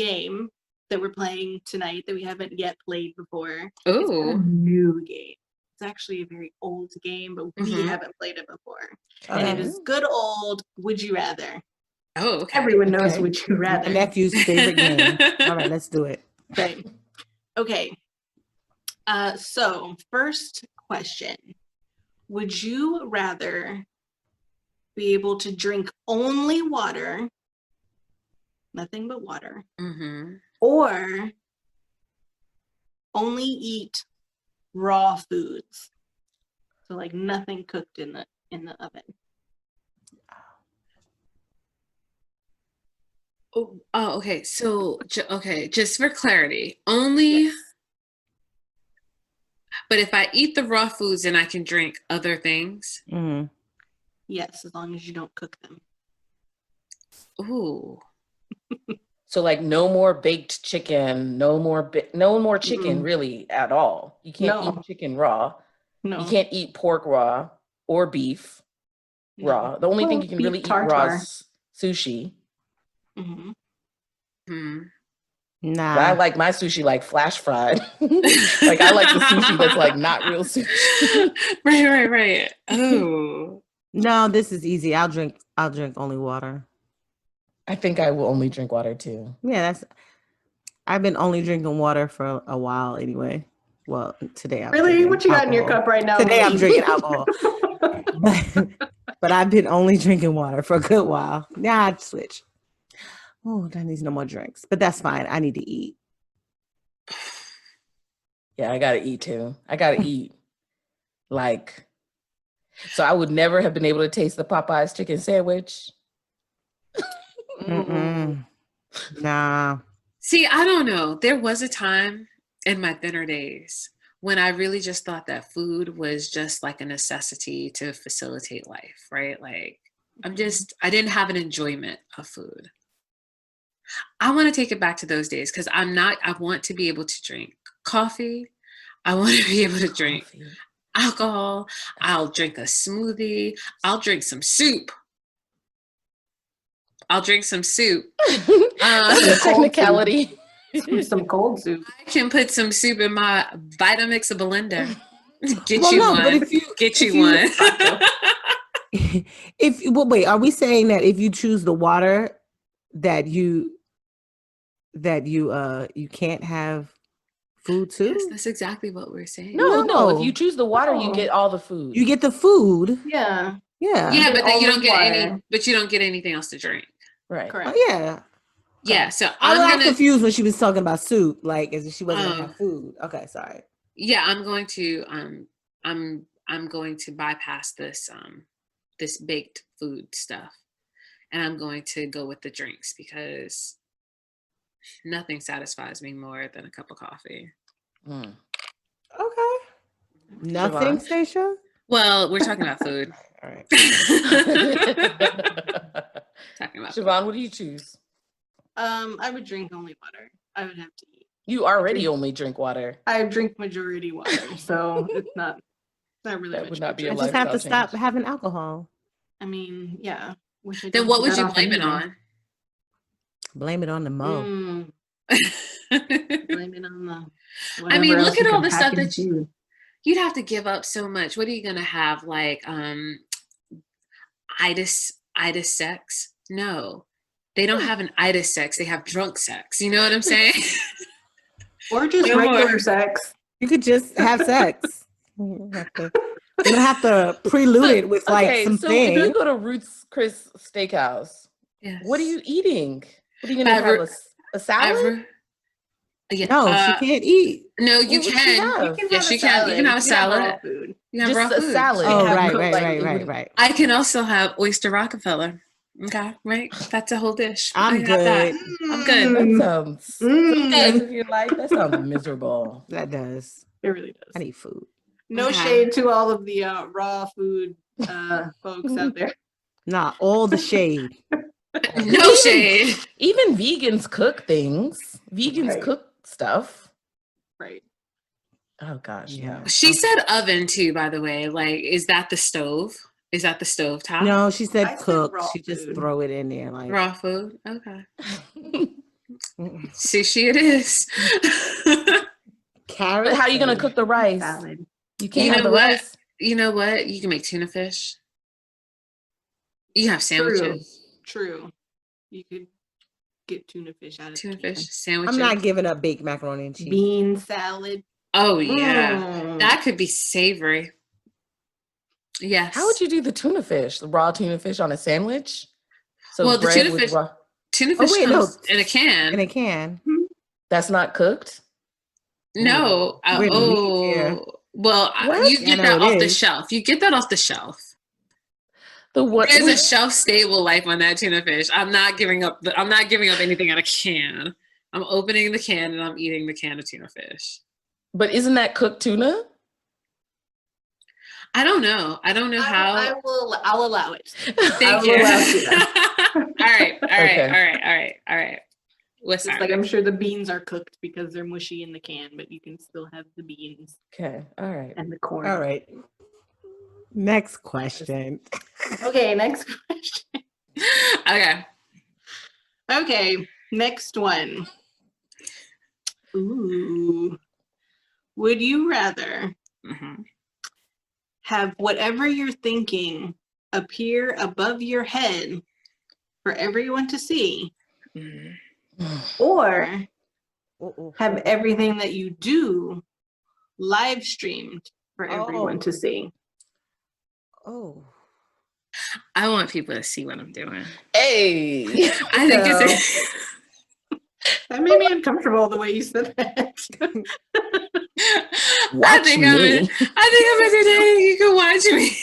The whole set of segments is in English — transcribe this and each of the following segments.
game that we're playing tonight that we haven't yet played before. Ooh. It's not a new game. It's actually a very old game, but we haven't played it before. And it is good old Would You Rather. Oh, okay. Everyone knows Would You Rather. My nephew's favorite game. All right, let's do it. Okay. So first question. Would you rather be able to drink only water, nothing but water, or only eat raw foods? So like nothing cooked in the oven. Oh, okay. So, just for clarity, only. Yes. But if I eat the raw foods, then I can drink other things. Yes, as long as you don't cook them. Ooh. So like no more baked chicken, no more chicken really at all. You can't eat chicken raw. No. You can't eat pork raw or beef raw. The only thing you can really eat raw is sushi. Nah. But I like my sushi like flash fried. Like I like the sushi that's like not real sushi. Right. Oh. No, this is easy. I'll drink only water. I think I will only drink water too. Yeah, I've been only drinking water for a while anyway. Well, today I'm really? What you got in your cup right now? Today I'm drinking alcohol. but I've been only drinking water for a good while. Now I'd switch. Oh, that needs no more drinks. But that's fine. I need to eat. Yeah, I gotta eat too. I gotta eat. So I would never have been able to taste the Popeyes chicken sandwich. Nah. See, I don't know. There was a time in my thinner days when I really just thought that food was just like a necessity to facilitate life, right? Like I didn't have an enjoyment of food. I want to take it back to those days because I want to be able to drink coffee. I want to be able to drink alcohol. I'll drink a smoothie. I'll drink some soup. Technicality. Some cold soup. I can put some soup in my Vitamix blender. Get you one. Wait, are we saying that if you choose the water that you can't have food too? Yes, that's exactly what we're saying. No. If you choose the water, you get all the food. You get the food. Yeah. Yeah, but then you don't get you don't get anything else to drink. Right. Correct. Oh, yeah. Yeah. So I was confused when she was talking about soup, like as if she wasn't gonna have food. Okay, sorry. Yeah, I'm going to I'm going to bypass this this baked food stuff. And I'm going to go with the drinks because nothing satisfies me more than a cup of coffee. Okay. Nothing, Stacia? Well, we're talking about food. All right. Talking about Siobhan, what do you choose? I would drink only water. I would have to eat. You already only drink water. I drink majority water, so it's not really that much. Would not be a I just have to stop having alcohol. I mean, yeah. Then what would you blame it on? Blame it on the mo. Blame it on the. I mean, look at all the stuff that you'd have to give up so much. What are you gonna have? Like itis sex? No. They don't have an itis sex, they have drunk sex. You know what I'm saying? Or just regular sex. You could just have sex. You don't have to prelude it with some thing. If you go to Ruth's Chris Steakhouse, what are you eating? What are you gonna have? A salad? No, she can't eat. No, you can. Yes, you can. You can have a salad. You can have raw a food. salad. Oh, right. I can also have oyster Rockefeller. Okay, right. That's a whole dish. I'm good. I'm good. That sounds sometimes of your life. That sounds miserable. That does. It really does. I need food. No shade to all of the raw food folks out there. Nah, all the shade. No shade. Even vegans cook things. Vegans cook stuff. Right. Oh gosh, yeah. She said oven too, by the way. Like, is that the stove? Is that the stove top? No, she said cook. She just throw it in there like raw food. Okay. Sushi it is. Carrots. But how are you gonna cook the rice? Salad. You can't You have know the what? rice. You know what? You can make tuna fish. You have sandwiches. True. You could get tuna fish out of Tuna the can. fish sandwiches. I'm not giving up baked macaroni and cheese. Bean salad. Oh yeah, that could be savory. Yes. How would you do the tuna fish? The raw tuna fish on a sandwich? So Well, the bread tuna with fish. raw. Tuna fish wait, comes no. in a can. In a can. That's not cooked? No. We're in the weeds here. Well, What? you get I know that it off the is. shelf. You get that off the shelf. The what? There's a shelf stable life on that tuna fish. I'm not giving up. I'm not giving up anything in a can. I'm opening the can and I'm eating the can of tuna fish. But isn't that cooked tuna? I don't know. I don't know how. I'll allow it. Thank I you. will allow tuna. All right. What's Just like I'm sure the beans are cooked because they're mushy in the can, but you can still have the beans Okay. All right. and the corn. All right. Next question. Okay, next question. Okay, next one. Ooh. Would you rather have whatever you're thinking appear above your head for everyone to see, or have everything that you do live streamed for everyone to see? Oh. I want people to see what I'm doing. Hey. I think it's That made me uncomfortable the way you said that. Watch me. I'm entertaining. You can watch me.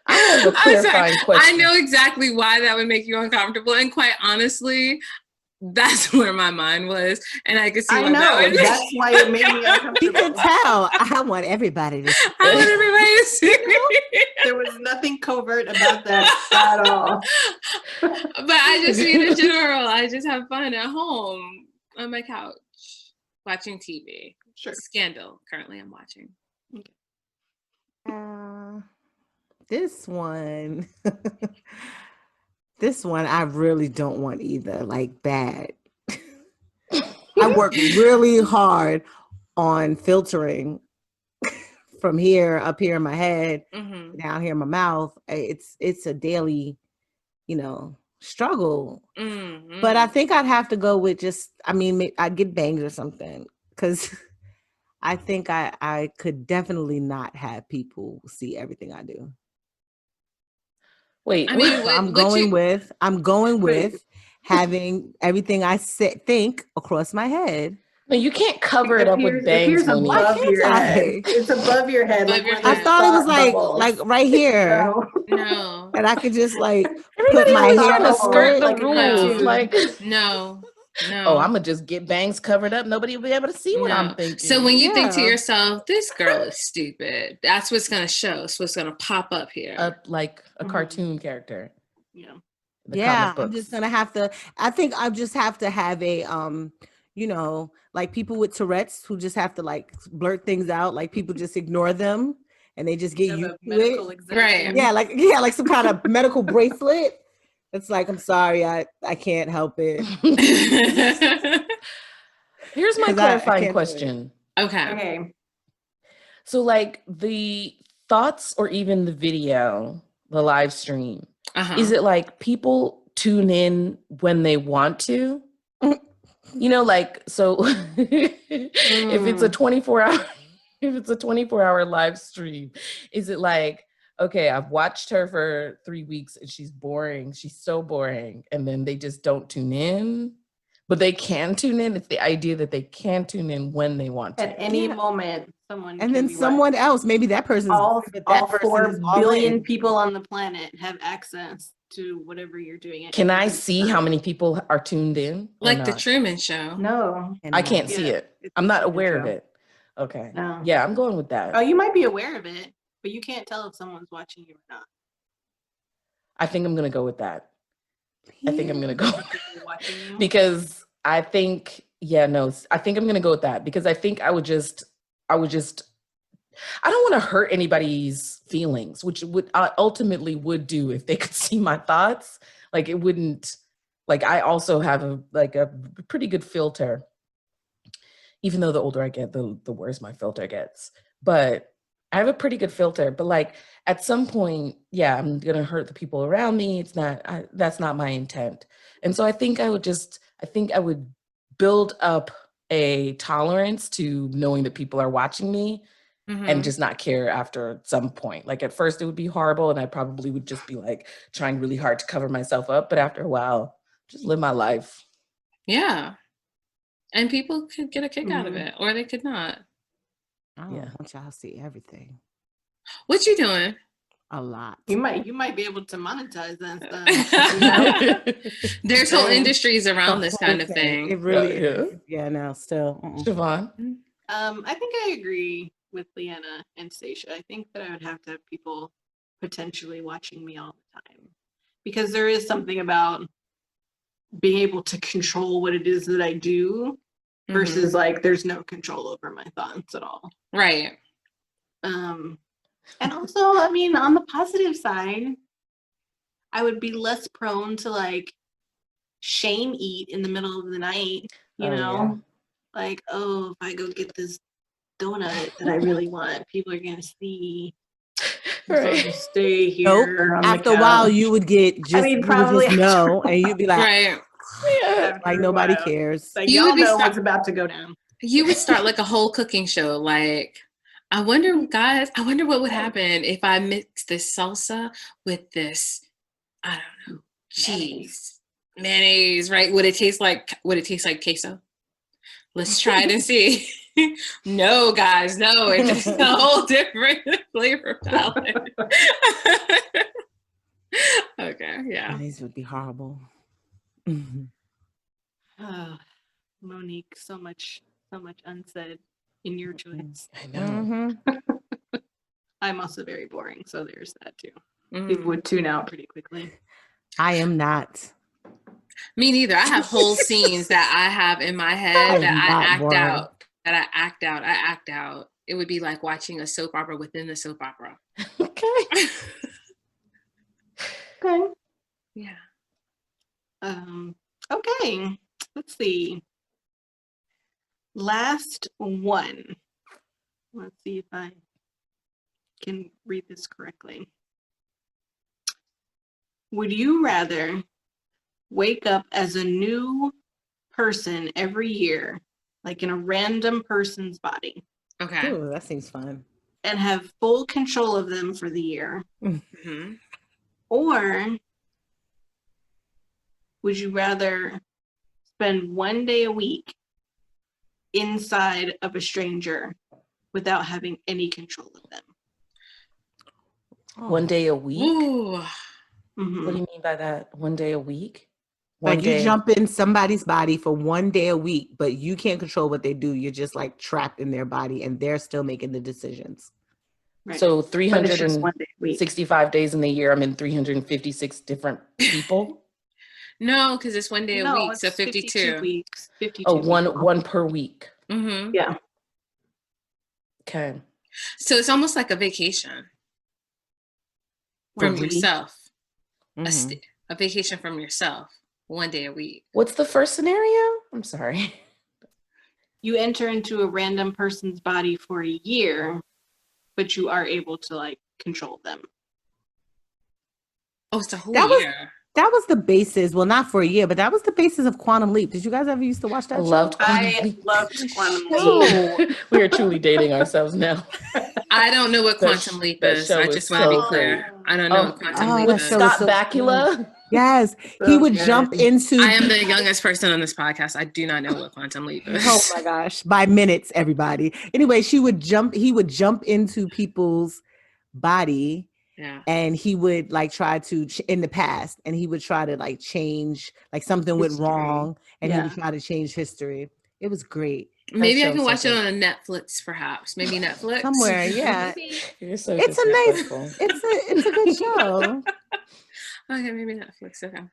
I have a clarifying question. I know exactly why that would make you uncomfortable, and quite honestly, that's where my mind was, and I could see. I know that's why it made me uncomfortable. You can tell. I want everybody to see. I want everybody to see. There was nothing covert about that at all. But I just mean in general, I just have fun at home on my couch watching TV. Sure. Scandal. Currently, I'm watching. This one. This one I really don't want either. Like bad. I work really hard on filtering from here up here in my head, down here in my mouth. It's a daily, struggle. But I think I'd have to go with I'd get bangs or something, because I think I could definitely not have people see everything I do. Wait, I'm going with having everything I think across my head. No, you can't cover it up with bangs. Above your head. It's above your head. I thought it was like right here. No. And I could just put everybody my always hair trying to skirt the rules. No. Oh, I'm gonna just get bangs covered up. Nobody will be able to see what I'm thinking. So when you think to yourself, this girl is stupid, that's what's gonna show. So what's gonna pop up here. Up like a cartoon character. Yeah. I'm just gonna have to. I think I just have to have a like people with Tourette's who just have to blurt things out. Like people just ignore them and they just get used to it. Right. Yeah, like some kind of medical bracelet. It's like, I'm sorry, I can't help it. Here's my clarifying question. Okay. So the thoughts or even the video, the live stream, is it like people tune in when they want to? So if it's a 24-hour live stream, is it like, okay, I've watched her for 3 weeks and she's boring. She's so boring. And then they just don't tune in, but they can tune in. It's the idea that they can tune in when they want to. At any moment, someone and then someone else, maybe that person's all 4 billion in. people on the planet have access to whatever you're doing. Can I see how many people are tuned in? Like the Truman Show? No. I can't see it. I'm not aware of it. Okay. No. Yeah, I'm going with that. Oh, you might be aware of it, but you can't tell if someone's watching you or not. I think I'm going to go with that. I think I'm going to go because I think, I think I'm going to go with that because I think I don't want to hurt anybody's feelings, which would ultimately would do if they could see my thoughts. Like it wouldn't Like I also have a pretty good filter. Even though the older I get, the worse my filter gets. But I have a pretty good filter. But like at some point, yeah, I'm gonna hurt the people around me. That's not my intent. And so I think I would build up a tolerance to knowing that people are watching me and just not care after some point. Like at first it would be horrible and I probably would just be like trying really hard to cover myself up. But after a while, just live my life. Yeah. And people could get a kick out of it, or they could not. I don't want y'all to see everything. What you doing? A lot. You might be able to monetize that stuff. There's whole industries around this kind of thing. It really is. Yeah, no, still. Siobhan? I think I agree with Leanna and Stacia. I think that I would have to have people potentially watching me all the time. Because there is something about being able to control what it is that I do versus like there's no control over my thoughts at all. Right. And also, I mean, on the positive side, I would be less prone to like shame eat in the middle of the night, you know? Yeah. Like, oh, if I go get this donut that I really want, people are gonna see. Right. So I'll just stay here. Nope. After a while, you would get just, probably just know, and you'd be like, right. Like nobody cares. Like y'all know what's about to go down. You would start like a whole cooking show. Like, I wonder what would happen if I mix this salsa with this, I don't know, cheese, mayonnaise, right? Would it taste like queso? Let's try it and see. No, guys, no, it's just a whole different flavor palette. Okay, yeah. These would be horrible. Oh, Monique, so much unsaid in your choice. I know. I'm also very boring, so there's that too. People would tune out pretty quickly. I am not. Me neither. I have whole scenes that I have in my head that I act out. It would be like watching a soap opera within the soap opera. Okay. Okay. Yeah. Okay. Let's see. Last one. Let's see if I can read this correctly. Would you rather wake up as a new person every year, like in a random person's body? Okay. Ooh, that seems fun. And have full control of them for the year? Mm-hmm. Or would you rather spend one day a week inside of a stranger without having any control of them? One day a week? Ooh. Mm-hmm. What do you mean by that? One day a week? Like you jump in somebody's body for one day a week, but you can't control what they do. You're just like trapped in their body and they're still making the decisions. Right. So 365 days in the year, I'm in 356 different people? No, because it's one day a week, so 52 weeks. 52 Oh, one per week. Mm-hmm. Yeah. Okay. So it's almost like a vacation from yourself. Mm-hmm. A vacation from yourself, one day a week. What's the first scenario? I'm sorry. You enter into a random person's body for a year, but you are able to like control them. Oh, it's a whole year. That was the basis. Well, not for a year, but that was the basis of Quantum Leap. Did you guys ever used to watch that? I loved Quantum Leap. We are truly dating ourselves now. I don't know what Quantum Leap is. I just want to be clear. I don't know what Quantum Leap is. Scott Bakula? Yes. He would jump into... I am the youngest person on this podcast. I do not know what Quantum Leap is. Oh my gosh. By minutes, everybody. Anyway, he would jump into people's body. Yeah. And he would like try to in the past, and he would try to like change, like something went wrong, and he would try to change history. It was great. Maybe I can watch it on Netflix, perhaps. Maybe Netflix somewhere. Yeah, it's a good show. Okay, maybe Netflix. Okay.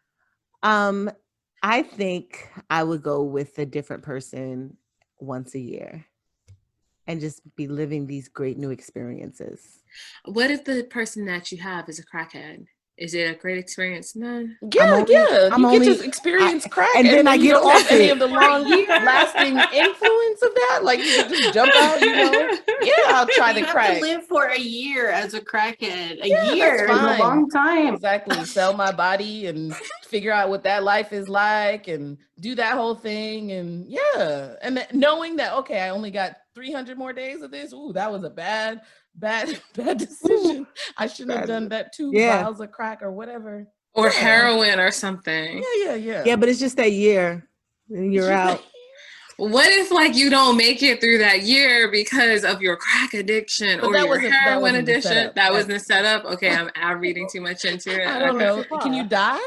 I think I would go with a different person once a year, and just be living these great new experiences. What if the person that you have is a crackhead? Is it a great experience? No. Yeah, you get to experience crack, and then I you get don't off have any it. of the long-lasting influence of that. Like you can just jump out, Yeah, I'll try the crack. You have to live for a year as a crackhead. A Yeah, year is a long time. Exactly. Sell my body and figure out what that life is like, and do that whole thing, and knowing that I only got 300 more days of this. Ooh, that was a bad decision. I shouldn't have done that 2 vials of crack or whatever. Or heroin or something. Yeah. Yeah, but it's just that year. And you're out. What if you don't make it through that year because of your crack addiction or your heroin addiction? That wasn't the setup? Okay, I'm reading too much into it. I don't know. Can you die?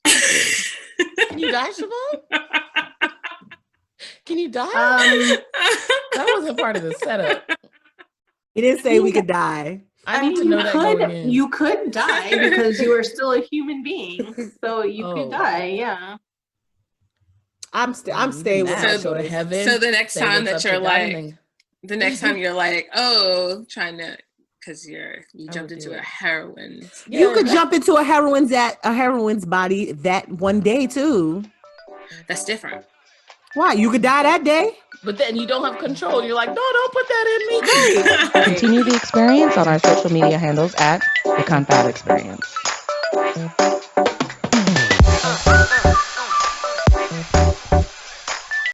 Can you die, Siobhan? Can you die? That wasn't part of the setup. He didn't say we could die. I need to know that going in. You could die because you are still a human being. So you could die, yeah. I'm staying with my go to heaven. So the next time that you're trying to, because you jumped into a heroin. You could jump into a heroin's body that one day too. That's different. Why? You could die that day. But then you don't have control. You're like, no, don't put that in me. Right. Continue the experience on our social media handles at the Confab Experience.